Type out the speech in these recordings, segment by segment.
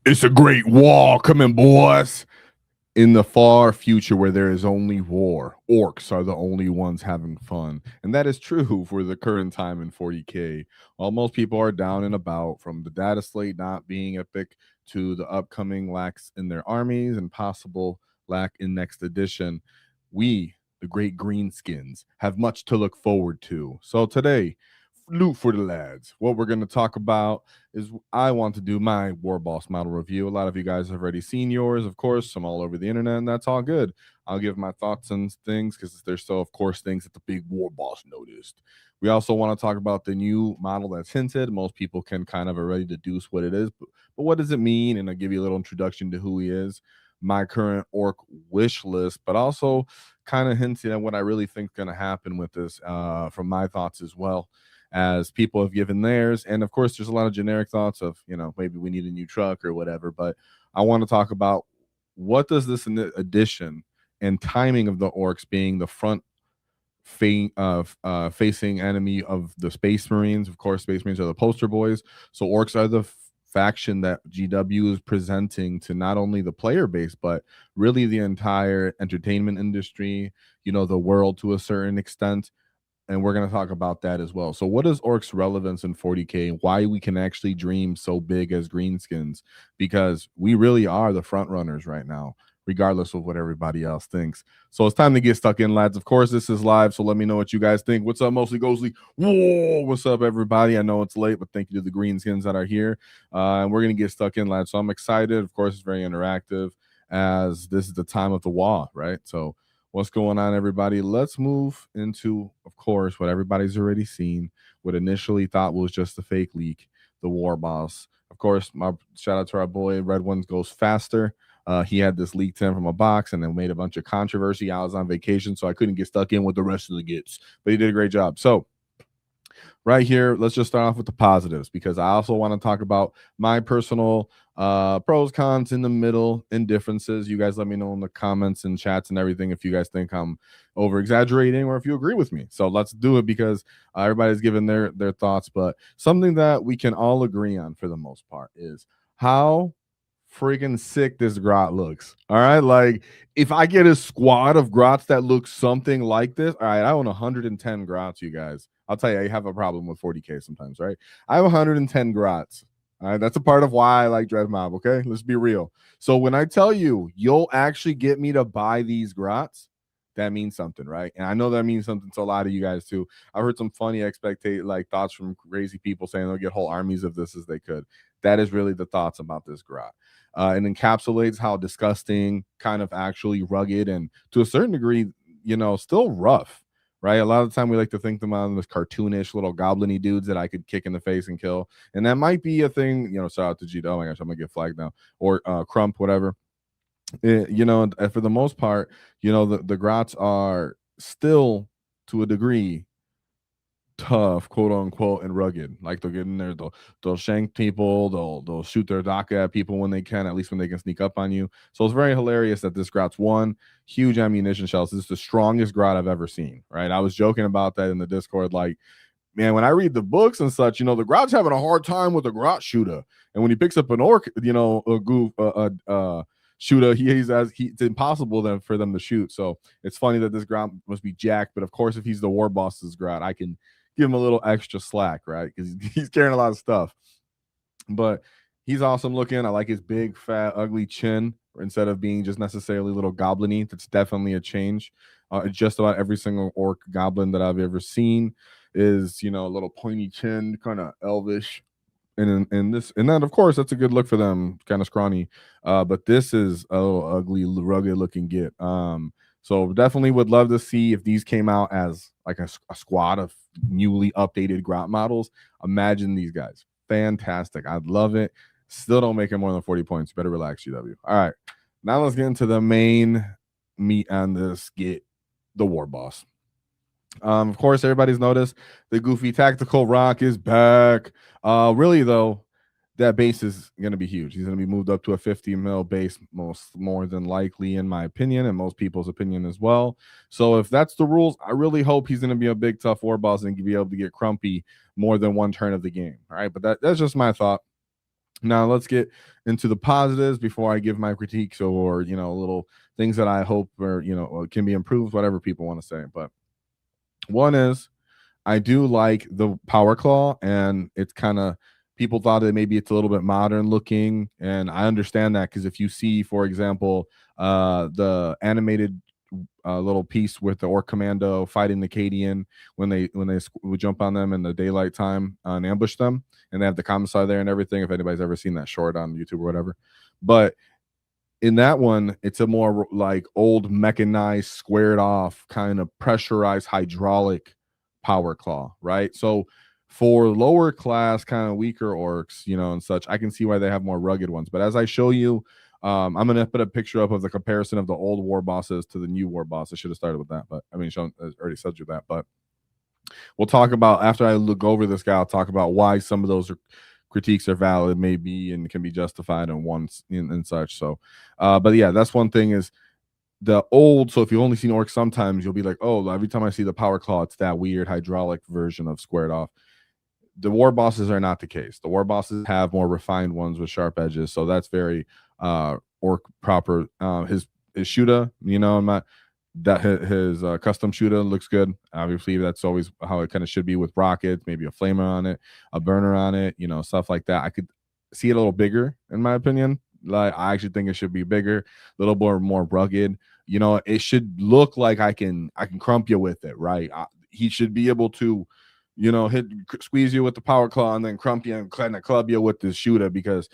It's a great war coming, boys. In the far future where there is only war, orcs are the only ones having fun. And that is true for the current time in 40K. While most people are down and about, from the data slate not being epic to the upcoming lacks in their armies and possible lack in next edition, we, the great greenskins, have much to look forward to. So today, loot for the lads. What we're going to talk about is I want to do my War Boss model review. A lot of you guys have already seen yours, of course. I'm all over the internet, and that's all good. I'll give my thoughts on things because there's still, of course, things that the big War Boss noticed. We also want to talk about the new model that's hinted. Most people can kind of already deduce what it is, but what does it mean? And I'll give you a little introduction to who he is, my current orc wish list, but also kind of hinting at what I really think is going to happen with this from my thoughts as well, as people have given theirs. And of course, there's a lot of generic thoughts of, maybe we need a new truck or whatever. But I want to talk about what does this addition and timing of the orcs being the front facing enemy of the Space Marines. Of course, Space Marines are the poster boys. So orcs are the faction that GW is presenting to not only the player base, but really the entire entertainment industry, the world to a certain extent. And we're going to talk about that as well. So what is orcs relevance in 40K and why we can actually dream so big as greenskins? Because we really are the front runners right now, regardless of what everybody else thinks. So it's time to get stuck in, lads. Of course, this is live, so let me know what you guys think. What's up, Mostly Ghostly? Whoa, what's up, everybody? I know it's late, but thank you to the greenskins that are here. And we're going to get stuck in, lads. So I'm excited. Of course, it's very interactive, as this is the time of the WAAAGH, right? So what's going on, everybody? Let's move into, of course, what everybody's already seen, what initially thought was just a fake leak, the War Boss. Of course, my shout out to our boy, Red Ones Goes Faster. He had this leaked in from a box and then made a bunch of controversy. I was on vacation, so I couldn't get stuck in with the rest of the gets, but he did a great job. So right here, let's just start off with the positives, because I also want to talk about my personal pros, cons in the middle, and differences. You guys let me know in the comments and chats and everything if you guys think I'm over exaggerating or if you agree with me. So let's do it, because everybody's given their thoughts. But something that we can all agree on for the most part is how freaking sick this grot looks. All right, like if I get a squad of grots that look something like this, all right, I own 110 grots, you guys. I'll tell you, I have a problem with 40K sometimes, right? I have 110 grots. All right, that's a part of why I like Dread Mob. Okay, let's be real. So when I tell you you'll actually get me to buy these grots, that means something, right? And I know that means something to a lot of you guys too. I've heard some funny thoughts from crazy people saying they'll get whole armies of this as they could. That is really the thoughts about this grot. It encapsulates how disgusting, kind of actually rugged, and to a certain degree, still rough, right? A lot of the time we like to think them on this cartoonish little goblin-y dudes that I could kick in the face and kill. And that might be a thing, shout out to G. Oh my gosh, I'm gonna get flagged now. Or Crump, whatever. For the most part, the grots are still, to a degree, tough, quote unquote, and rugged. Like they'll get in there, they'll shank people, they'll shoot their Daka at people when they can, at least when they can sneak up on you. So it's very hilarious that this grot's one huge ammunition shells. This is the strongest grot I've ever seen, right? I was joking about that in the Discord, like, man, when I read the books and such, the grot's having a hard time with a grot shooter, and when he picks up an orc, a goof, shooter, it's impossible then for them to shoot. So it's funny that this grot must be jacked, but of course, if he's the war boss's grot, I can give him a little extra slack, right? Because he's carrying a lot of stuff. But he's awesome looking. I like his big, fat, ugly chin instead of being just necessarily little goblin-y. That's definitely a change. Just about every single orc goblin that I've ever seen is, a little pointy chin, kind of elvish. And then of course that's a good look for them, kind of scrawny. But this is a little ugly, rugged looking get. So definitely would love to see if these came out as like a squad of newly updated grot models. Imagine these guys. Fantastic. I'd love it. Still don't make it more than 40 points. Better relax, GW. All right. Now let's get into the main meat on this get, the War Boss. Of course, everybody's noticed the goofy tactical rock is back. Really, though, that base is going to be huge. He's going to be moved up to a 50 mil base, more than likely, in my opinion, and most people's opinion as well. So if that's the rules, I really hope he's going to be a big, tough war boss and be able to get crumpy more than one turn of the game. All right, but that's just my thought. Now let's get into the positives before I give my critiques, or little things that I hope or can be improved, whatever people want to say. But one is, I do like the power claw, and it's kind of, people thought that maybe it's a little bit modern looking, and I understand that, because if you see, for example, the animated little piece with the Orc Commando fighting the Cadian, when they would jump on them in the daylight time and ambush them, and they have the commissar there and everything. If anybody's ever seen that short on YouTube or whatever, but in that one, it's a more like old mechanized, squared off, kind of pressurized hydraulic power claw, right? So for lower class, kind of weaker orcs, and such, I can see why they have more rugged ones. But as I show you, I'm gonna put a picture up of the comparison of the old war bosses to the new war boss. I should have started with that, but I mean, Sean already said you that. But we'll talk about, after I look over this guy, I'll talk about why some of those critiques are valid, maybe, and can be justified and once and such. So, but yeah, that's one thing is the old. So if you've only seen orcs, sometimes you'll be like, oh, every time I see the power claw, it's that weird hydraulic version of squared off. The war bosses are not the case. The war bosses have more refined ones with sharp edges, so that's very orc proper. His shooter, that his custom shooter looks good. Obviously, that's always how it kind of should be with rockets, maybe a flamer on it, a burner on it, stuff like that. I could see it a little bigger, in my opinion. Like, I actually think it should be bigger, a little more rugged. It should look like I can crump you with it, right? He should be able to, squeeze you with the power claw and then crump you and kind of club you with the shooter, because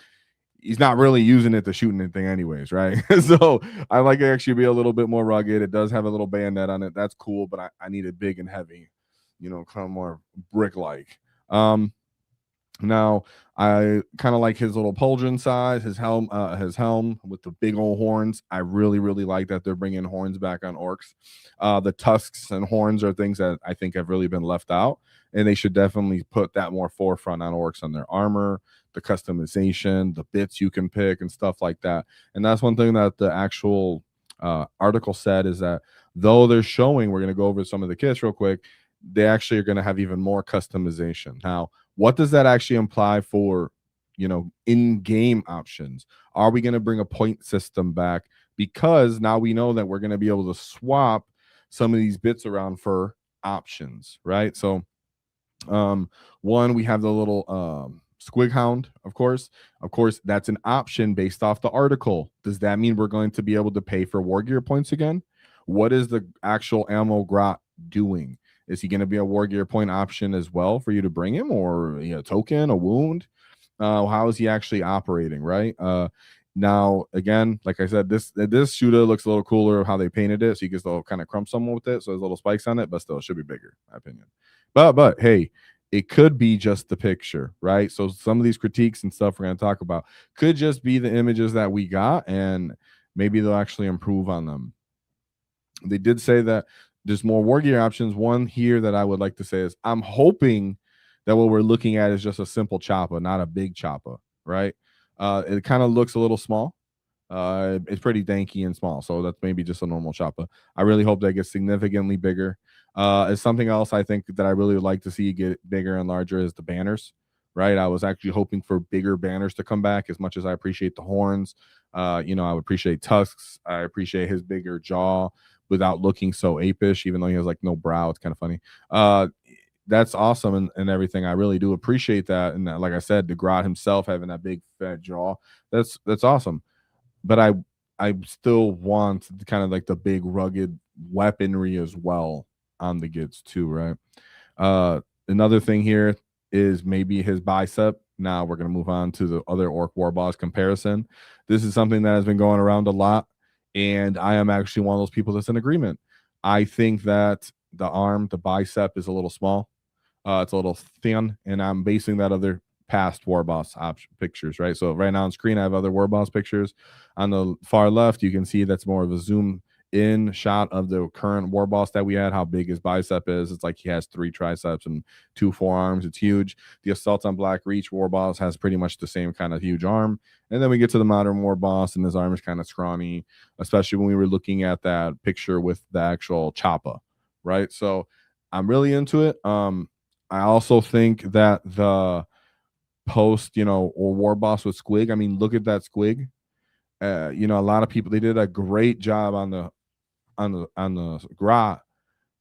he's not really using it to shoot anything anyways, right? So I like it actually be a little bit more rugged. It does have a little bayonet on it. That's cool, but I need it big and heavy, kind of more brick-like. Now, I kind of like his little pauldron size, his helm with the big old horns. I really, really like that they're bringing horns back on orcs. The tusks and horns are things that I think have really been left out, and they should definitely put that more forefront on orcs, on their armor, the customization, the bits you can pick, and stuff like that. And that's one thing that the actual article said, is that though they're showing, we're going to go over some of the kits real quick, they actually are going to have even more customization. Now, what does that actually imply for, in-game options? Are we going to bring a point system back? Because now we know that we're going to be able to swap some of these bits around for options, right? So, one, we have the little squig hound, of course. That's an option based off the article. Does that mean we're going to be able to pay for war gear points again? What is the actual ammo grot doing? Is he going to be a war gear point option as well for you to bring him, or a token, a wound? How is he actually operating, right? Now, again, like I said, this shooter looks a little cooler how they painted it, so you can still kind of crump someone with it, so there's little spikes on it, but still it should be bigger, in my opinion. But hey, it could be just the picture, right? So some of these critiques and stuff we're going to talk about could just be the images that we got, and maybe they'll actually improve on them. They did say that there's more war gear options. One here that I would like to say is, I'm hoping that what we're looking at is just a simple chopper, not a big chopper, right? It kind of looks a little small. It's pretty danky and small, so that's maybe just a normal chopper. I really hope that gets significantly bigger. Is something else I think that I really would like to see get bigger and larger is the banners, right? I was actually hoping for bigger banners to come back. As much as I appreciate the horns, I would appreciate tusks. I appreciate his bigger jaw without looking so apish, even though he has like no brow. It's kind of funny. That's awesome and everything. I really do appreciate that. And like I said, the Grot himself having that big fat jaw, that's awesome. But I still want kind of like the big rugged weaponry as well on the Gits too, right? Another thing here is maybe his bicep. Now we're going to move on to the other Orc Warboss comparison. This is something that has been going around a lot, and I am actually one of those people that's in agreement. I think that the arm, the bicep, is a little small. It's a little thin, and I'm basing that other past Warboss pictures, right? So right now on screen, I have other Warboss pictures. On the far left, you can see that's more of a zoom in shot of the current Warboss that we had, how big his bicep is. It's like he has 3 triceps and 2 forearms. It's huge. The Assault on Black Reach Warboss has pretty much the same kind of huge arm. And then we get to the modern Warboss, and his arm is kind of scrawny, especially when we were looking at that picture with the actual choppa, right? So I'm really into it. I also think that the post, or warboss with squig. I mean, look at that squig. A lot of people, they did a great job on the gra,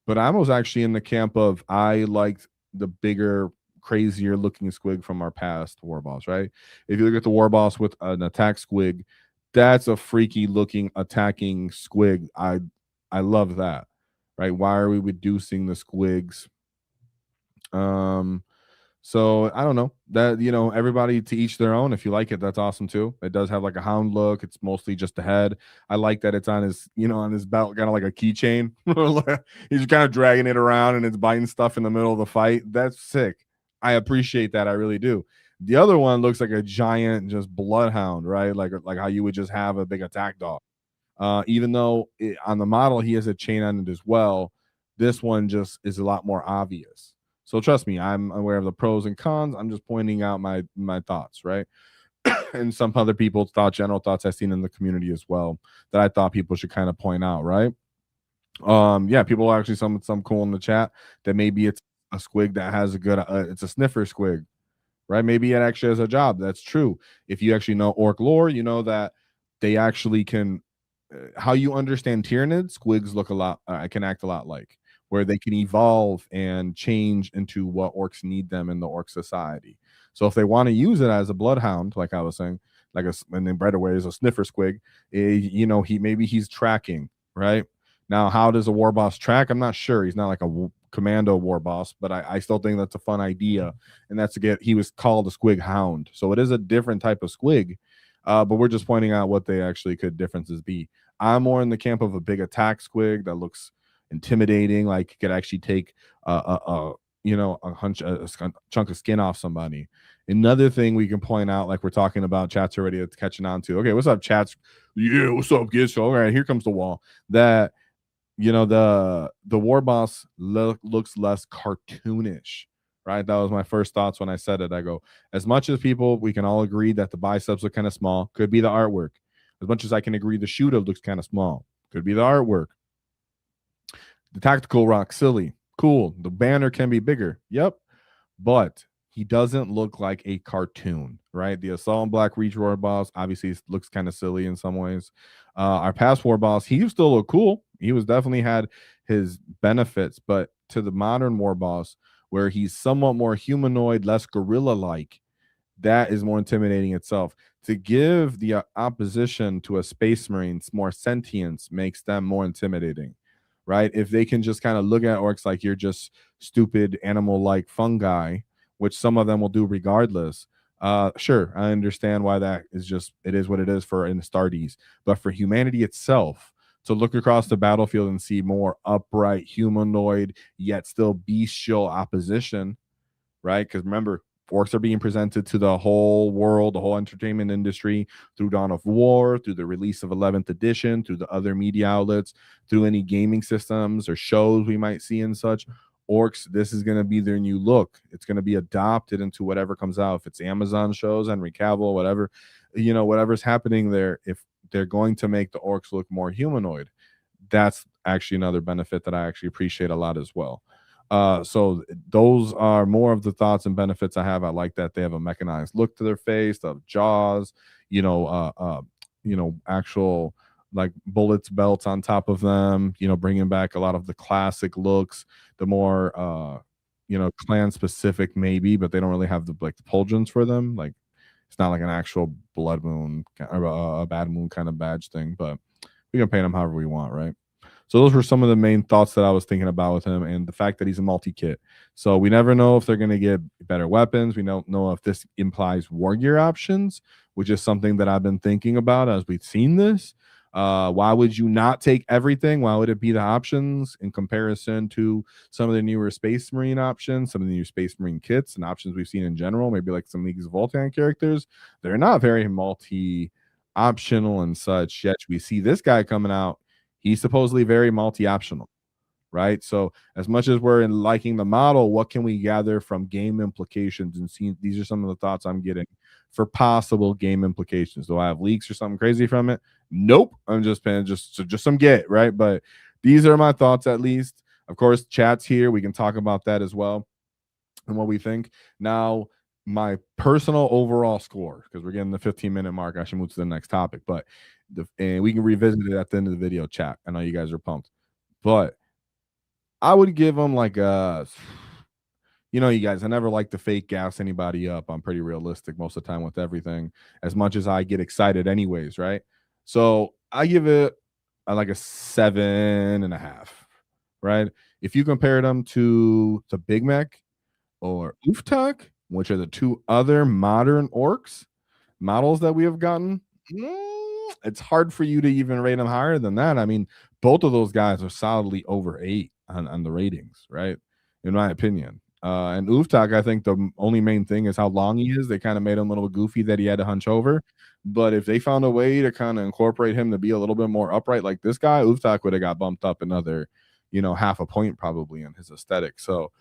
but I was actually in the camp of I liked the bigger, crazier looking squig from our past warboss, right? If you look at the warboss with an attack squig, that's a freaky looking attacking squig. I love that, right? Why are we reducing the squigs? So I don't know that, everybody to each their own. If you like it, that's awesome too. It does have like a hound look. It's mostly just the head. I like that it's on his, on his belt, kind of like a keychain. He's kind of dragging it around and it's biting stuff in the middle of the fight. That's sick. I appreciate that. I really do. The other one looks like a giant just bloodhound, right? Like how you would just have a big attack dog. Even though on the model he has a chain on it as well, this one just is a lot more obvious. So trust me, I'm aware of the pros and cons. I'm just pointing out my thoughts, right? And some other people's general thoughts I've seen in the community as well that I thought people should kind of point out, right? Yeah, people are actually some cool in the chat that maybe it's a squig that has a good it's a sniffer squig, right? Maybe it actually has a job. That's true. If you actually know orc lore, you know that they actually can how you understand Tyranids, squigs look a lot can act a lot like, where they can evolve and change into what orcs need them in the orc society. So if they want to use it as a bloodhound, like I was saying, and then right away is a sniffer squig, he's tracking, right? Now, how does a warboss track? I'm not sure. He's not like a commando warboss, but I still think that's a fun idea. And he was called a squig hound. So it is a different type of squig. But we're just pointing out what they actually could differences be. I'm more in the camp of a big attack squig that looks intimidating, like could actually take a chunk of skin off somebody. Another thing we can point out, like we're talking about, chat's already catching on to. Okay, what's up, chats? Yeah, what's up, kids? All right, here comes the wall. That the warboss looks less cartoonish, right? That was my first thoughts when I said it. I go, as much as we can all agree that the biceps look kind of small, could be the artwork. As much as I can agree the shooter looks kind of small, could be the artwork. The tactical rock, silly, cool. The banner can be bigger, yep, but he doesn't look like a cartoon, right? The Assault and Black Reach warboss obviously looks kind of silly in some ways. Our past warboss, he still looked cool. He was definitely had his benefits, but to the modern warboss, where he's somewhat more humanoid, less gorilla-like, that is more intimidating itself. To give the opposition to a space marine more sentience makes them more intimidating, right? If they can just kind of look at orcs like you're just stupid animal-like fungi, which some of them will do regardless. Sure, I understand why that is it is what it is for in Astartes, but for humanity itself, to look across the battlefield and see more upright, humanoid, yet still bestial opposition, right? Because remember, orcs are being presented to the whole world, the whole entertainment industry through Dawn of War, through the release of 11th edition, through the other media outlets, through any gaming systems or shows we might see and such. Orcs, this is going to be their new look. It's going to be adopted into whatever comes out. If it's Amazon shows, Henry Cavill, whatever, whatever's happening there, if they're going to make the orcs look more humanoid, that's actually another benefit that I actually appreciate a lot as well. So those are more of the thoughts and benefits I have. I like that they have a mechanized look to their face, the jaws, actual like bullets belts on top of them, bringing back a lot of the classic looks, the more clan specific maybe, but they don't really have the pauldrons for them. Like it's not like an actual blood moon or a bad moon kind of badge thing, but we can paint them however we want, right? So those were some of the main thoughts that I was thinking about with him, and the fact that he's a multi-kit. So we never know if they're going to get better weapons. We don't know if this implies war gear options, which is something that I've been thinking about as we've seen this. Why would you not take everything? Why would it be the options in comparison to some of the newer Space Marine options, some of the new Space Marine kits and options we've seen in general, maybe like some Leagues of Voltan characters? They're not very multi-optional and such, yet we see this guy coming out. He's supposedly very multi-optional, right? So as much as we're in liking the model, what can we gather from game implications and see? These are some of the thoughts I'm getting for possible game implications. Do I have leaks or something crazy from it? Nope. I'm just paying just some get, right? But these are my thoughts at least. Of course, chat's here. We can talk about that as well and what we think. Now, my personal overall score, because we're getting the 15-minute mark. I should move to the next topic, but and we can revisit it at the end of the video chat. I know you guys are pumped, but I would give them like a, you guys, I never like to fake gas anybody up. I'm pretty realistic most of the time with everything, as much as I get excited anyways, right? So I give it like a 7.5, right? If you compare them to the Big Mac or WAAAGH, which are the two other modern orcs models that we have gotten, it's hard for you to even rate them higher than that. I mean, both of those guys are solidly over 8 on the ratings, right? In my opinion. And WAAAGH, I think the only main thing is how long he is. They kind of made him a little goofy that he had to hunch over. But if they found a way to kind of incorporate him to be a little bit more upright like this guy, WAAAGH would have got bumped up another, half a point probably in his aesthetic. So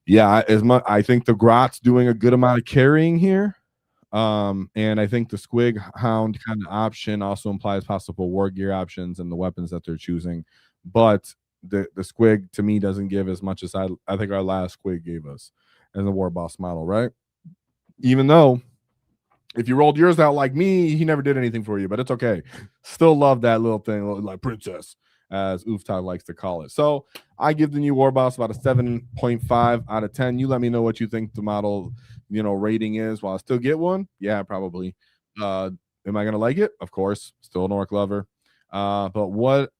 yeah, as much I think the Grot's doing a good amount of carrying here. And I think the Squig Hound kind of option also implies possible war gear options and the weapons that they're choosing. But the Squig to me doesn't give as much as I think our last Squig gave us as a warboss model, right? Even though if you rolled yours out like me, he never did anything for you, but it's okay. Still love that little thing, like princess, as WAAAGH likes to call it. So I give the new Warboss about a 7.5 out of 10. You let me know what you think the model, rating is. While I still get one, yeah, probably. Am I gonna like it? Of course, still an orc lover. But what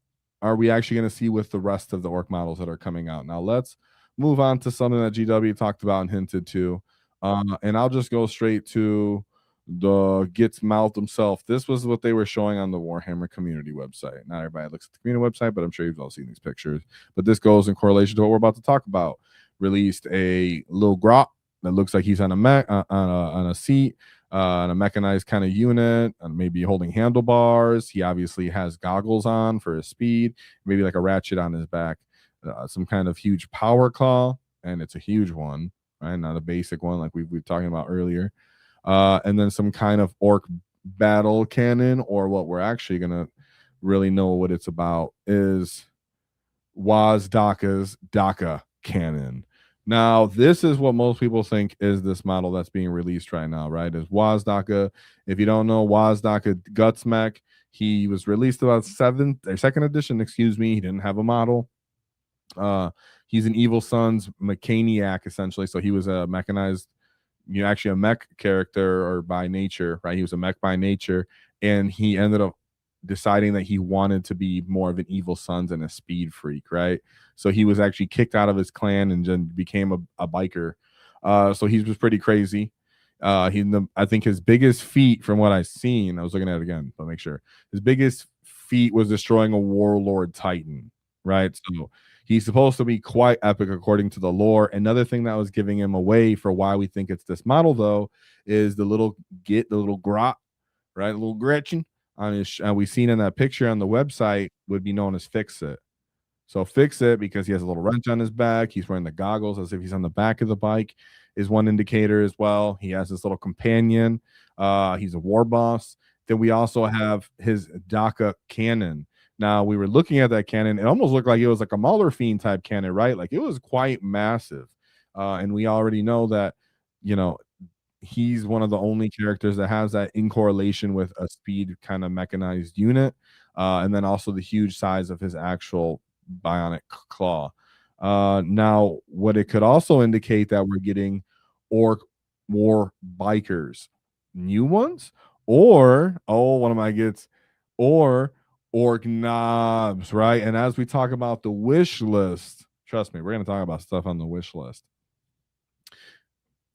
are we actually gonna see with the rest of the orc models that are coming out? Now let's move on to something that GW talked about and hinted to. And I'll just go straight to the Git's mouth himself. This was what they were showing on the Warhammer community website. Not everybody looks at the community website, but I'm sure you've all seen these pictures. But this goes in correlation to what we're about to talk about. Released a little grot that looks like he's on a seat, on a mechanized kind of unit, and maybe holding handlebars. He obviously has goggles on for his speed, maybe like a ratchet on his back, some kind of huge power claw, and it's a huge one, right? Not a basic one like we've talking about earlier. And then some kind of orc battle cannon, or what we're actually gonna really know what it's about is WAAAGH's DACA cannon. Now, this is what most people think is this model that's being released right now, right? Is WAAAGH. If you don't know, WAAAGH Gutsmech, he was released about second edition, excuse me. He didn't have a model. He's an Evil Sun's mechaniac, essentially. So he was a mechanized, actually a mech character, or by nature, right? He was a mech by nature, and he ended up deciding that he wanted to be more of an Evil Sons and a speed freak, right? So he was actually kicked out of his clan and then became a biker. So he was pretty crazy. I think his biggest feat, from what I've seen, I was looking at it again, but make sure his biggest feat was destroying a warlord titan, right? So he's supposed to be quite epic according to the lore. Another thing that was giving him away for why we think it's this model, though, is the little grot, right? A little Gretchen on his. We've seen in that picture on the website would be known as Fix It. So Fix It, because he has a little wrench on his back. He's wearing the goggles as if he's on the back of the bike, is one indicator as well. He has this little companion. He's a war boss. Then we also have his DACA cannon. Now, we were looking at that cannon. It almost looked like it was like a Mauler Fiend type cannon, right? Like it was quite massive. And we already know that, he's one of the only characters that has that in correlation with a speed kind of mechanized unit. And then also the huge size of his actual bionic claw. Now, what it could also indicate that we're getting orc war bikers, new ones, or one of my gets, or orc knobs, right? And as we talk about the wish list, trust me, we're going to talk about stuff on the wish list.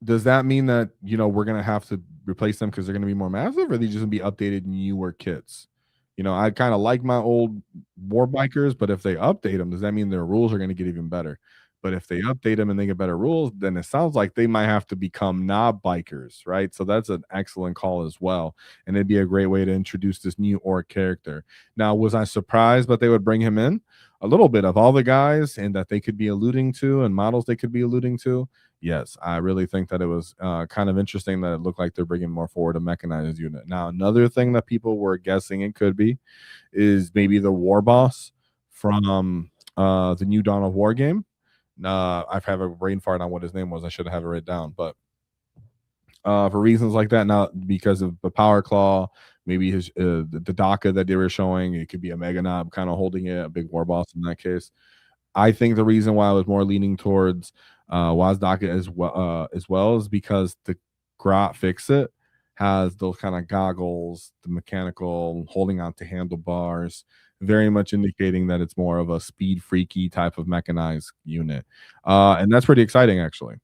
Does that mean that we're going to have to replace them because they're going to be more massive, or are they just going to be updated newer kits? I kind of like my old war bikers, but if they update them, does that mean their rules are going to get even better? But if they update them and they get better rules, then it sounds like they might have to become knob bikers, right? So that's an excellent call as well. And it'd be a great way to introduce this new orc character. Now, was I surprised that they would bring him in? A little bit. Of all the guys and that they could be alluding to and models they could be alluding to, yes, I really think that it was kind of interesting that it looked like they're bringing more forward a mechanized unit. Now, another thing that people were guessing it could be is maybe the war boss from the new Dawn of War game. I've had a brain fart on what his name was. I should have it written down, but for reasons like that, not because of the power claw. Maybe his the DACA that they were showing, it could be a Mega Knob kind of holding it, a big warboss in that case. I think the reason why I was more leaning towards WAAAGH as well is because the Grot Fix It has those kind of goggles, the mechanical holding on to handlebars, very much indicating that it's more of a speed freaky type of mechanized unit. And that's pretty exciting actually.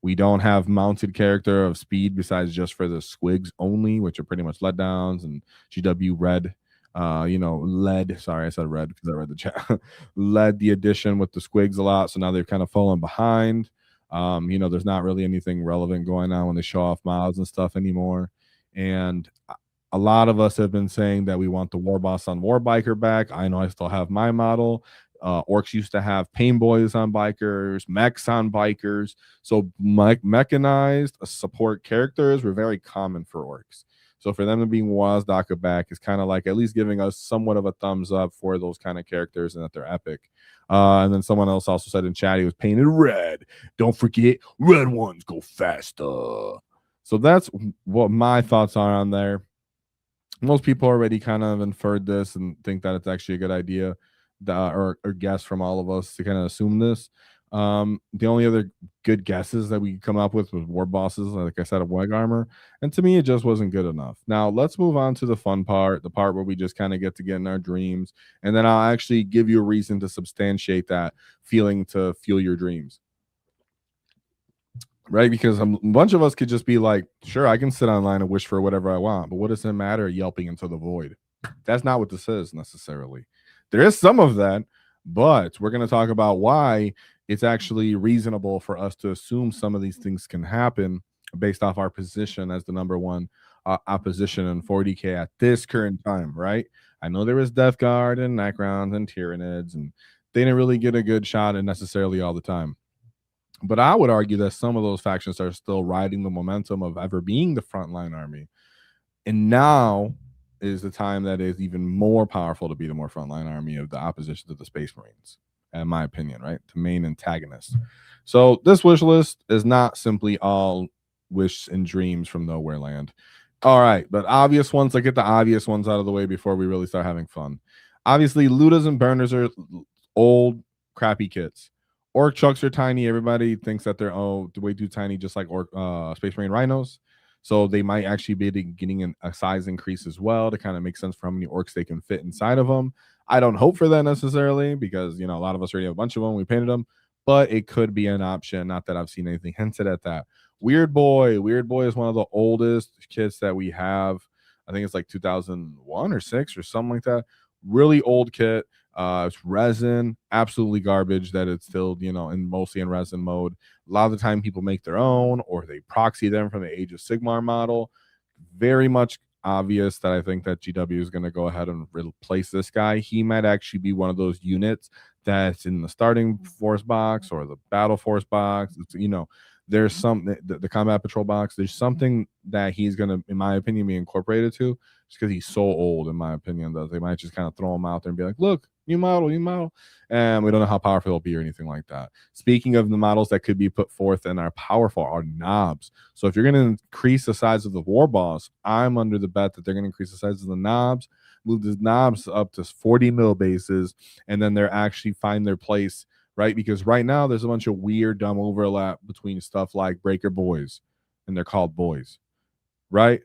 We don't have mounted character of speed besides just for the squigs only, which are pretty much letdowns and GW red. Led. Sorry, I said red because I read the chat. Led the addition with the squigs a lot, so now they've kind of fallen behind. There's not really anything relevant going on when they show off miles and stuff anymore. And a lot of us have been saying that we want the Warboss on Warbiker back. I know I still have my model. Orcs used to have pain boys on bikers, mechs on bikers. So mechanized support characters were very common for Orcs. So for them to be WAAAGH back is kind of like at least giving us somewhat of a thumbs up for those kind of characters and that they're epic. And then someone else also said in chat he was painted red. Don't forget, red ones go faster. So that's what my thoughts are on there. Most people already kind of inferred this and think that it's actually a good idea, or guess from all of us to kind of assume this. The only other good guesses that we come up with was war bosses, like I said, of WAAAGH armor, and to me, it just wasn't good enough. Now let's move on to the fun part, the part where we just kind of get to get in our dreams, and then I'll actually give you a reason to substantiate that feeling to fuel your dreams. Right, because a bunch of us could just be like, sure, I can sit online and wish for whatever I want, but what does it matter yelping into the void? That's not what this is necessarily. There is some of that, but we're going to talk about why it's actually reasonable for us to assume some of these things can happen based off our position as the number one opposition in 40K at this current time, right? I know there was Death Guard and Necrons and Tyranids, and they didn't really get a good shot at necessarily all the time. But I would argue that some of those factions are still riding the momentum of ever being the frontline army. And now is the time that is even more powerful to be the more frontline army of the opposition to the Space Marines, in my opinion, right? The main antagonist. So this wish list is not simply all wish and dreams from nowhere land. All right, but obvious ones, let's get the obvious ones out of the way before we really start having fun. Obviously, Ludas and Burners are old, crappy kits. Orc chucks are tiny. Everybody thinks that they're way too tiny, just like Space Marine Rhinos. So they might actually be getting a size increase as well to kind of make sense for how many orcs they can fit inside of them. I don't hope for that necessarily because a lot of us already have a bunch of them. We painted them, but it could be an option. Not that I've seen anything hinted at that. Weird Boy is one of the oldest kits that we have. I think it's like 2001 or 6 or something like that. Really old kit. It's resin, absolutely garbage that it's still, in mostly in resin mode. A lot of the time people make their own or they proxy them from the Age of Sigmar model. Very much obvious that I think that GW is going to go ahead and replace this guy. He might actually be one of those units that's in the starting force box or the battle force box. It's, there's some the combat patrol box. There's something that he's going to, in my opinion, be incorporated to just because he's so old, in my opinion, that they might just kind of throw him out there and be like, look, new model, and we don't know how powerful it'll be or anything like that. Speaking of the models that could be put forth and are powerful are knobs. So if you're going to increase the size of the war boss, I'm under the bet that they're going to increase the size of the knobs, move the knobs up to 40 mil bases, and then they're actually find their place, right? Because right now there's a bunch of weird, dumb overlap between stuff like Breaker Boys, and they're called boys, right?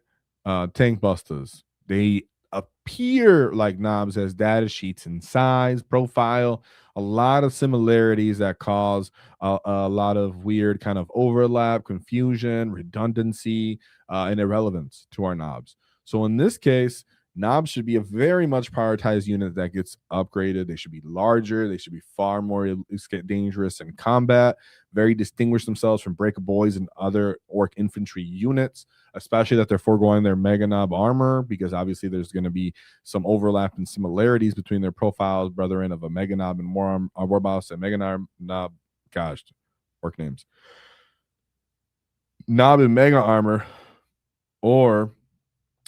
Tank Busters. They appear like knobs as data sheets in size, profile, a lot of similarities that cause a lot of weird kind of overlap, confusion, redundancy, and irrelevance to our knobs. So in this case, knobs should be a very much prioritized unit that gets upgraded. They should be larger. They should be far more dangerous in combat, very distinguish themselves from Breaker Boys and other Orc infantry units, especially that they're foregoing their Mega Knob armor, because obviously there's going to be some overlap and similarities between their profiles, brethren, of a Mega Knob and Warboss and Mega Knob, gosh, Orc names. Knob and Mega armor, or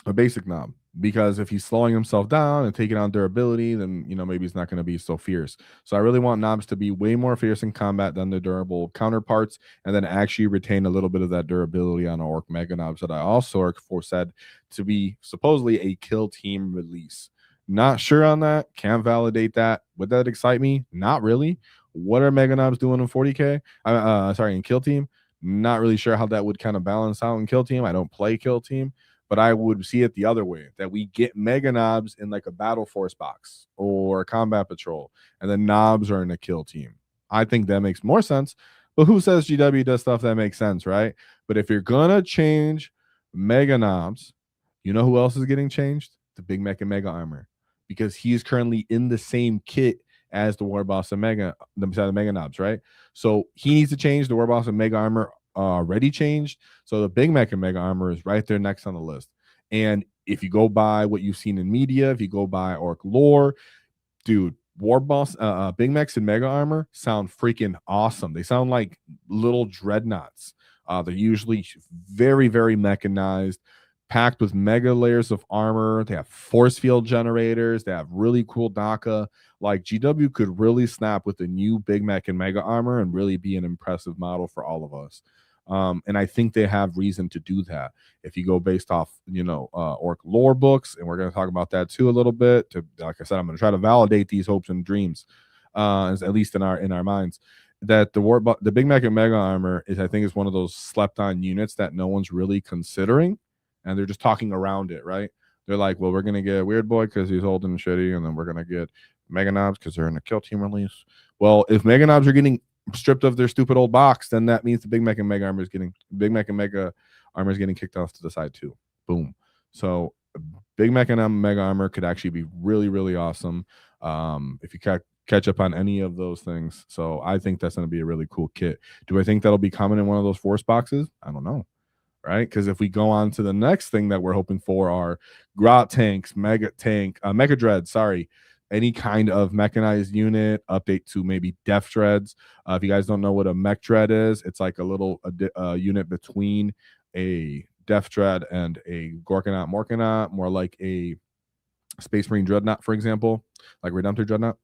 a basic knob. because if he's slowing himself down and taking on durability, then maybe he's not going to be so fierce. So I really want knobs to be way more fierce in combat than their durable counterparts, and then actually retain a little bit of that durability on orc mega knobs that I also are for said to be supposedly a kill team release. Not sure on that. Can't validate that. Would that excite me? Not really. What are mega knobs doing in 40k? Sorry, in kill team. Not really sure how that would kind of balance out in kill team. I don't play kill team. But I would see it the other way, that we get mega knobs in like a battle force box or a combat patrol, and then knobs are in a kill team. I think that makes more sense. But who says GW does stuff that makes sense, right? But if you're gonna change mega knobs, you know who else is getting changed? The Big Mech and Mega Armor, because he is currently in the same kit as the Warboss and the Mega Knobs, right? So he needs to change. The Warboss and Mega Armor already changed. So the Big Mech and Mega Armor is right there next on the list. And if you go by what you've seen in media, if you go by orc lore, dude, Warboss, Big Mechs and Mega Armor sound freaking awesome. They sound like little dreadnoughts. They're usually very, very mechanized, packed with mega layers of armor. They have force field generators. They have really cool DACA. Like GW could really snap with the new Big Mech and Mega Armor and really be an impressive model for all of us. And I think they have reason to do that. If you go based off, orc lore books, and we're going to talk about that too a little bit. Like I said, I'm going to try to validate these hopes and dreams, at least in our minds. That the Big Mech and Mega Armor I think is one of those slept on units that no one's really considering, and they're just talking around it, right? They're like, well, we're going to get Weird Boy because he's old and shitty, and then we're going to get Mega Knobs because they're in a kill team release. Well, if Mega Knobs are getting stripped of their stupid old box, then that means the Big Mech and Mega Armor is getting kicked off to the side too. Boom. So Big Mech and Mega Armor could actually be really, really awesome if you catch up on any of those things. So I think that's going to be a really cool kit. Do I think that'll be common in one of those force boxes? I don't know. Right? Because if we go on to the next thing that we're hoping for are grot tanks, mega dread, any kind of mechanized unit, update to maybe def dreads. If you guys don't know what a mech dread is, it's like a little unit between a def dread and a Gorkanaut Morkanaut, more like a Space Marine dreadnought, for example, like Redemptor dreadnought.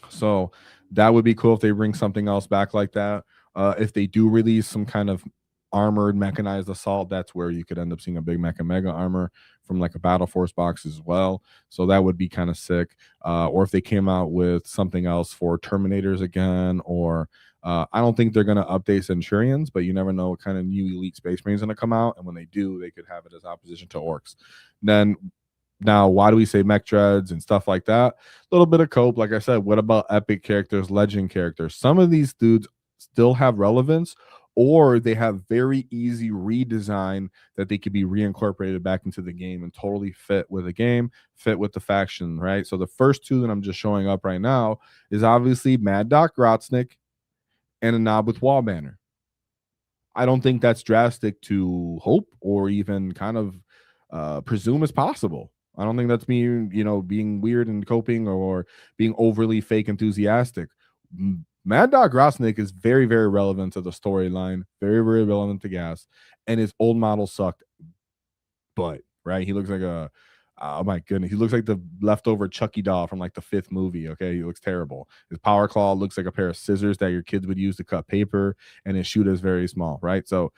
So that would be cool if they bring something else back like that. If they do release some kind of armored mechanized assault, that's where you could end up seeing a Big Mech and Mega Armor from like a battle force box as well. So that would be kind of sick. Or if they came out with something else for Terminators again, or I don't think they're going to update Centurions, but you never know what kind of new elite Space Marines going to come out, and when they do, they could have it as opposition to Orcs. Then now, why do we say mech dreads and stuff like that? A little bit of cope, like I said. What about epic characters, legend characters? Some of these dudes still have relevance, or they have very easy redesign that they could be reincorporated back into the game and totally fit with the game, fit with the faction, right? So the first two that I'm just showing up right now is obviously Mad Doc Grotznik and a Knob with Wall Banner. I don't think that's drastic to hope or even kind of presume is possible. I don't think that's me, being weird and coping or being overly fake enthusiastic. Mad Dog Grossnick is very, very relevant to the storyline, very, very relevant to Gas, and his old model sucked. But right, he looks like oh my goodness, he looks like the leftover Chucky doll from like the 5th movie. Okay, he looks terrible. His power claw looks like a pair of scissors that your kids would use to cut paper, and his shoot is very small. Right, so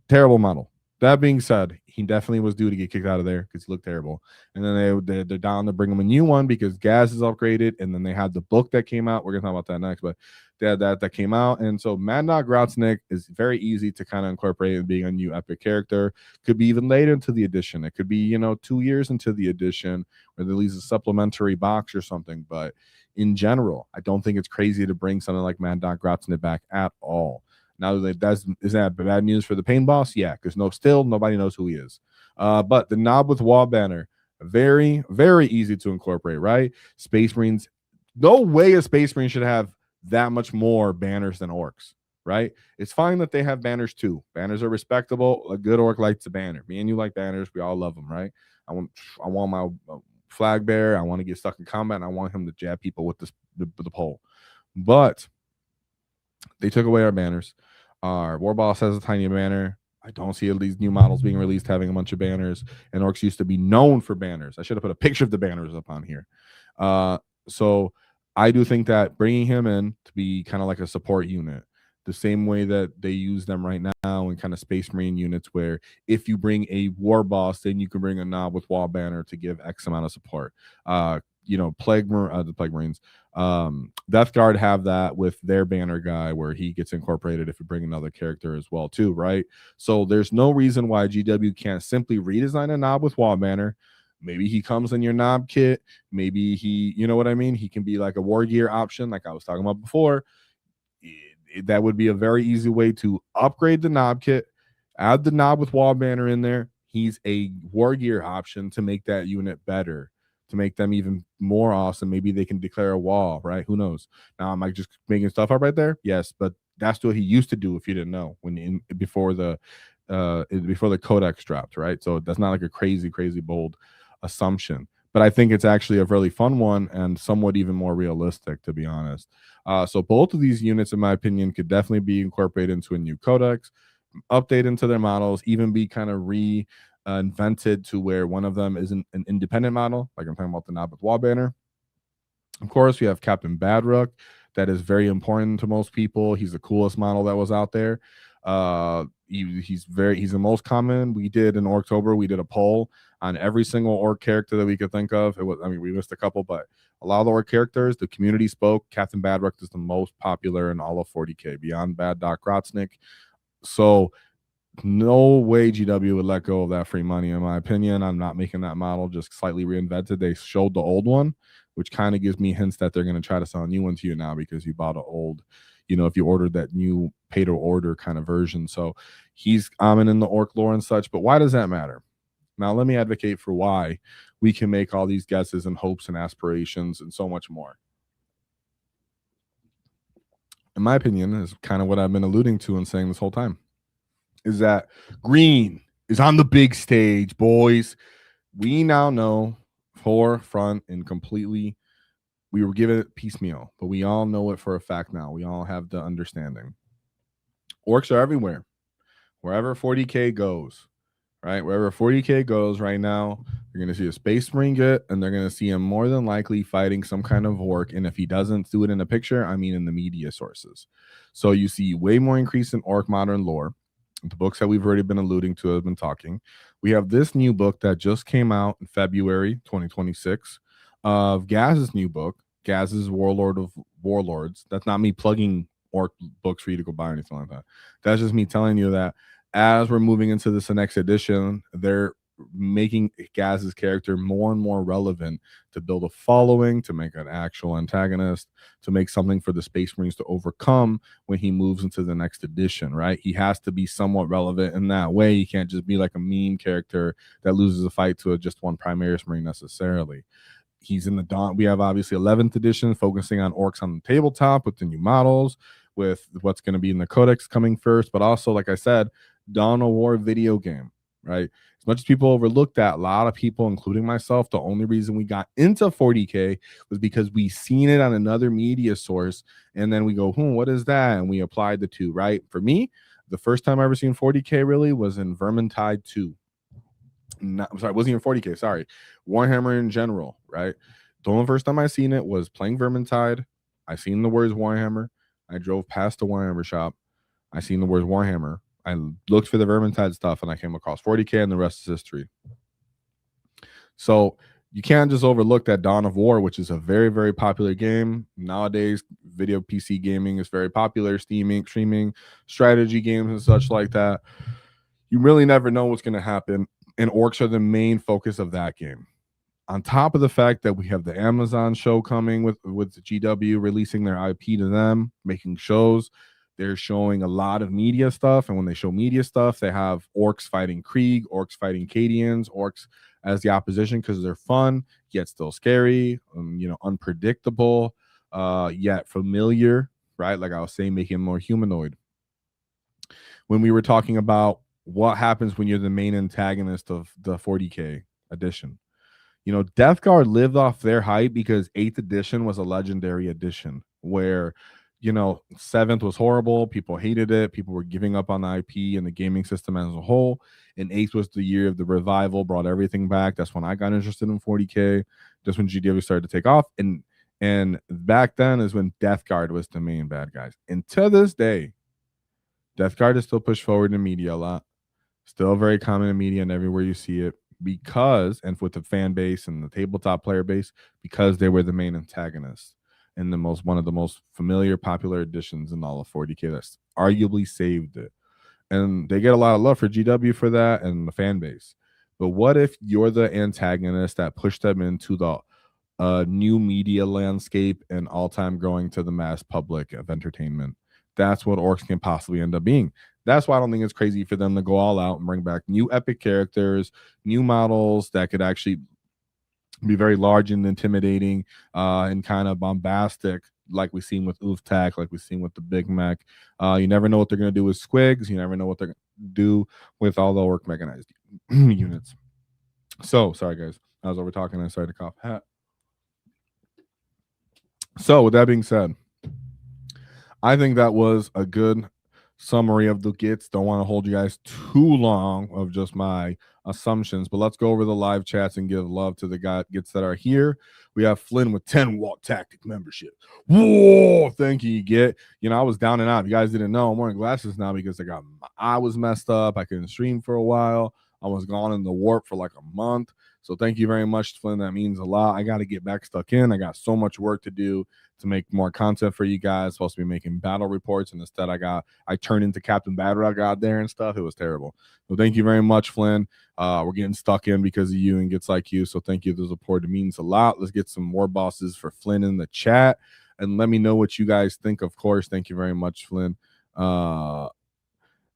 terrible model. That being said, he definitely was due to get kicked out of there because he looked terrible. And then they're down to bring him a new one because Gas is upgraded. And then they had the book that came out. We're going to talk about that next, but they had that came out. And so Mad Dog Grotznik is very easy to kind of incorporate in being a new epic character. Could be even later into the edition. It could be, 2 years into the edition where they release a supplementary box or something. But in general, I don't think it's crazy to bring something like Mad Dog Grotznik back at all. Now, is that bad news for the Pain Boss? Yeah, because nobody knows who he is. But the Knob with Wall Banner, very, very easy to incorporate, right? Space Marines, no way a Space Marine should have that much more banners than Orcs, right? It's fine that they have banners too. Banners are respectable. A good Orc likes a banner. Me and you like banners. We all love them, right? I want my flag bearer. I want to get stuck in combat, and I want him to jab people with the pole. But they took away our banners. Our Warboss has a tiny banner. I don't see these new models being released having a bunch of banners. And Orcs used to be known for banners. I should have put a picture of the banners up on here. So I do think that bringing him in to be kind of like a support unit, the same way that they use them right now in kind of Space Marine units, where if you bring a war boss, then you can bring a knob with wall banner to give X amount of support. The Plague Marines, Death Guard have that with their banner guy, where he gets incorporated if you bring another character as well too, right? So there's no reason why GW can't simply redesign a knob with wall banner. Maybe he comes in your knob kit. Maybe he, you know what I mean? He can be like a war gear option, like I was talking about before. That would be a very easy way to upgrade the knob kit, add the knob with wall banner in there. He's a war gear option to make that unit better, to make them even more awesome. Maybe they can declare a wall, right? Who knows? Now, am I just making stuff up right there? Yes, but that's what he used to do. If you didn't know, before the codex dropped, right? So that's not like a crazy bold assumption, but I think it's actually a really fun one and somewhat even more realistic, to be honest. So both of these units, in my opinion, could definitely be incorporated into a new codex, update into their models, even be kind of invented to where one of them is an independent model, like I'm talking about the knob with wall banner. Of course, we have Captain Badrook. That is very important to most people. He's the coolest model that was out there. He's the most common. We did in October, we did a poll on every single orc character that we could think of. We missed a couple, but a lot of the orc characters, the community spoke. Captain Badrook is the most popular in all of 40K, beyond Bad Doc Rotsnick. So no way GW would let go of that free money, in my opinion. I'm not making that model just slightly reinvented. They showed the old one, which kind of gives me hints that they're going to try to sell a new one to you now because you bought an old, if you ordered that new pay to order kind of version. So he's common in the orc lore and such, but why does that matter? Now, let me advocate for why we can make all these guesses and hopes and aspirations and so much more. In my opinion, is kind of what I've been alluding to and saying this whole time, is that green is on the big stage, boys. We now know forefront and completely, we were given it piecemeal, but we all know it for a fact now. We all have the understanding. Orcs are everywhere. Wherever 40K goes, right? Wherever 40K goes right now, you're going to see a Space Marine get, and they're going to see him more than likely fighting some kind of orc. And if he doesn't do it in a picture, I mean in the media sources. So you see way more increase in orc modern lore. The books that we've already been alluding to have been talking. We have this new book that just came out in February 2026 of Gaz's new book, Gaz's Warlord of Warlords. That's not me plugging orc books for you to go buy or anything like that. That's just me telling you that as we're moving into this next edition, they're making Gaz's character more and more relevant to build a following, to make an actual antagonist, to make something for the Space Marines to overcome when he moves into the next edition, right? He has to be somewhat relevant in that way. He can't just be like a meme character that loses a fight to just one Primaris Marine necessarily. He's in the Dawn. We have obviously 11th edition focusing on orcs on the tabletop with the new models, with what's going to be in the codex coming first, but also, like I said, Dawn of War video game, right? As much as people overlooked that, a lot of people, including myself, the only reason we got into 40K was because we seen it on another media source, and then we go, what is that? And we applied the two, right? For me, the first time I ever seen 40K really was in Vermintide 2. I'm sorry, it wasn't even 40K, sorry. Warhammer in general, right? The only first time I seen it was playing Vermintide. I seen the words Warhammer. I drove past the Warhammer shop. I seen the words Warhammer. I looked for the Vermintide stuff, and I came across 40K, and the rest is history. So you can't just overlook that Dawn of War, which is a very, very popular game. Nowadays, video PC gaming is very popular, streaming, strategy games and such like that. You really never know what's going to happen, and orcs are the main focus of that game. On top of the fact that we have the Amazon show coming with GW releasing their IP to them, making shows. They're showing a lot of media stuff, and when they show media stuff, they have orcs fighting Krieg, orcs fighting Cadians, orcs as the opposition because they're fun, yet still scary, unpredictable, yet familiar, right? Like I was saying, making them more humanoid. When we were talking about what happens when you're the main antagonist of the 40K edition, Death Guard lived off their hype because 8th edition was a legendary edition where you know, 7th was horrible. People hated it. People were giving up on the IP and the gaming system as a whole. And 8th was the year of the revival, brought everything back. That's when I got interested in 40K, just when GW started to take off. And back then is when Death Guard was the main bad guys. And to this day, Death Guard is still pushed forward in media a lot. Still very common in media and everywhere you see it, because, and with the fan base and the tabletop player base, because they were the main antagonists and one of the most familiar, popular editions in all of 40K that's arguably saved it. And they get a lot of love for GW for that and the fan base. But what if you're the antagonist that pushed them into the new media landscape and all-time growing to the mass public of entertainment? That's what Orcs can possibly end up being. That's why I don't think it's crazy for them to go all out and bring back new epic characters, new models that could actually be very large and intimidating and kind of bombastic, like we've seen with WAAAGH, like we've seen with the Big Mac. You never know what they're going to do with Squigs. You never know what they're going to do with all the Orc mechanized units. So, sorry, guys. I was over talking. I started to cough. So, with that being said, I think that was a good summary of the gets. Don't want to hold you guys too long of just my assumptions, but let's go over the live chats and give love to the gets that are here. We have Flynn with 10 Walt Tactic membership. Whoa, thank you, Get. You know, I was down and out. If you guys didn't know, I'm wearing glasses now because my eye was messed up. I couldn't stream for a while. I was gone in the warp for like a month. So thank you very much, Flynn. That means a lot. I got to get back stuck in. I got so much work to do to make more content for you guys. Supposed to be making battle reports, and instead I turned into Captain Badrock out there and stuff. It was terrible. So thank you very much, Flynn. We're getting stuck in because of you and gets like you. So thank you for the support. It means a lot. Let's get some more bosses for Flynn in the chat, and let me know what you guys think. Of course, thank you very much, Flynn.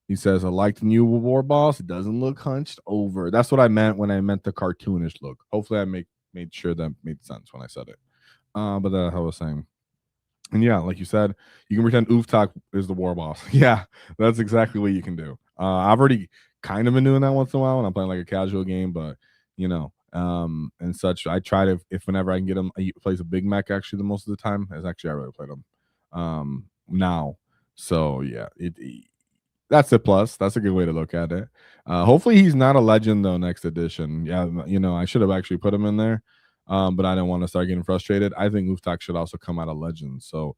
He says, I like the new war boss. It doesn't look hunched over. That's what I meant when I meant the cartoonish look. Hopefully I made sure that made sense when I said it. But that's how I was saying. And yeah, like you said, you can pretend WAAAGH is the war boss. Yeah, that's exactly what you can do. I've already kind of been doing that once in a while when I'm playing like a casual game, but you know, and such. I try to, if whenever I can get him, he plays a Big Mac actually the most of the time. As actually I really played him now. So yeah, that's a plus. That's a good way to look at it. Hopefully he's not a legend though next edition. Yeah, you know, I should have actually put him in there. But I didn't want to start getting frustrated. I think WAAAGH should also come out of Legends. So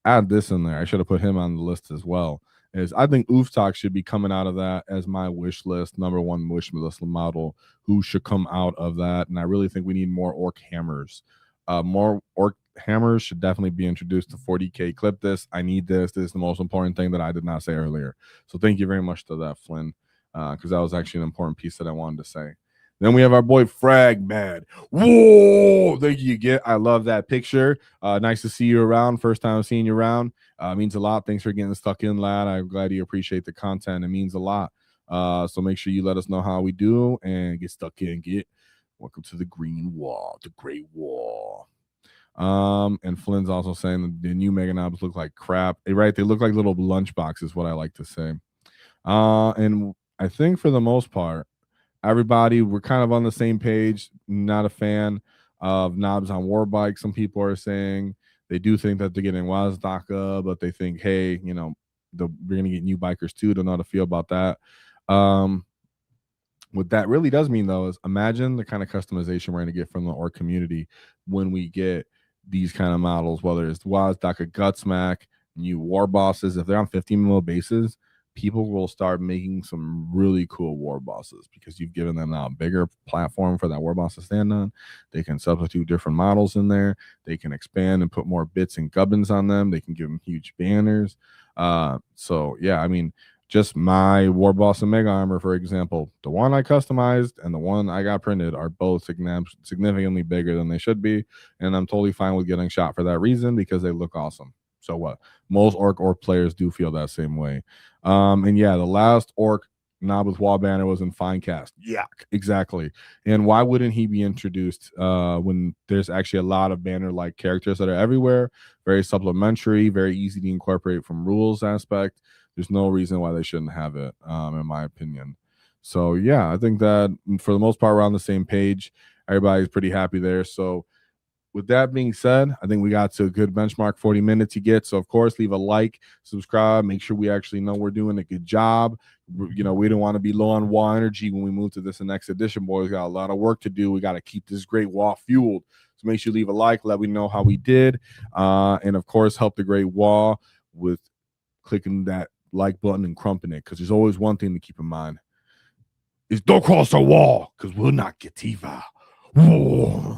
add this in there. I should have put him on the list as well. I think WAAAGH should be coming out of that as my wish list, number one wish list model who should come out of that. And I really think we need more Orc hammers. More Orc hammers should definitely be introduced to 40K. Clip this. I need this. This is the most important thing that I did not say earlier. So thank you very much to that, Flynn, because that was actually an important piece that I wanted to say. Then we have our boy Frag Bad. Whoa! Thank you, Get. I love that picture. Nice to see you around. First time seeing you around. Means a lot. Thanks for getting stuck in, lad. I'm glad you appreciate the content. It means a lot. So make sure you let us know how we do and get stuck in. Get. Welcome to the green wall, the Great Wall. And Flynn's also saying that the new Mega Knobs look like crap. Right? They look like little lunch boxes, what I like to say. And I think for the most part, everybody, we're kind of on the same page. Not a fan of knobs on war bikes. Some people are saying they do think that they're getting WAAAGH, but they think, hey, you know, we're going to get new bikers too. Don't know how to feel about that. What that really does mean, though, is imagine the kind of customization we're going to get from the Orc community when we get these kind of models, whether it's WAAAGH, Gutsmack, new war bosses. If they're on 15 mil bases, people will start making some really cool war bosses because you've given them now a bigger platform for that war boss to stand on. They can substitute different models in there. They can expand and put more bits and gubbins on them. They can give them huge banners. So yeah, I mean, just my war boss and mega armor, for example, the one I customized and the one I got printed are both significantly bigger than they should be, and I'm totally fine with getting shot for that reason because they look awesome. So what? Most orc players do feel that same way. And yeah, the last Orc knob with wall banner was in Finecast. Yeah, exactly. And why wouldn't he be introduced when there's actually a lot of banner-like characters that are everywhere, very supplementary, very easy to incorporate from rules aspect. There's no reason why they shouldn't have it, in my opinion. So yeah, I think that for the most part, we're on the same page. Everybody's pretty happy there. So with that being said, I think we got to a good benchmark 40 minutes you get. So, of course, leave a like, subscribe, make sure we actually know we're doing a good job. You know, we don't want to be low on WAAAGH energy when we move to this next edition, boys. We got a lot of work to do. We got to keep this great WAAAGH fueled. So make sure you leave a like, let me know how we did. And, of course, help the great WAAAGH with clicking that like button and crumping it, because there's always one thing to keep in mind. Is don't cross the wall, because we'll not get Tiva. Whoa.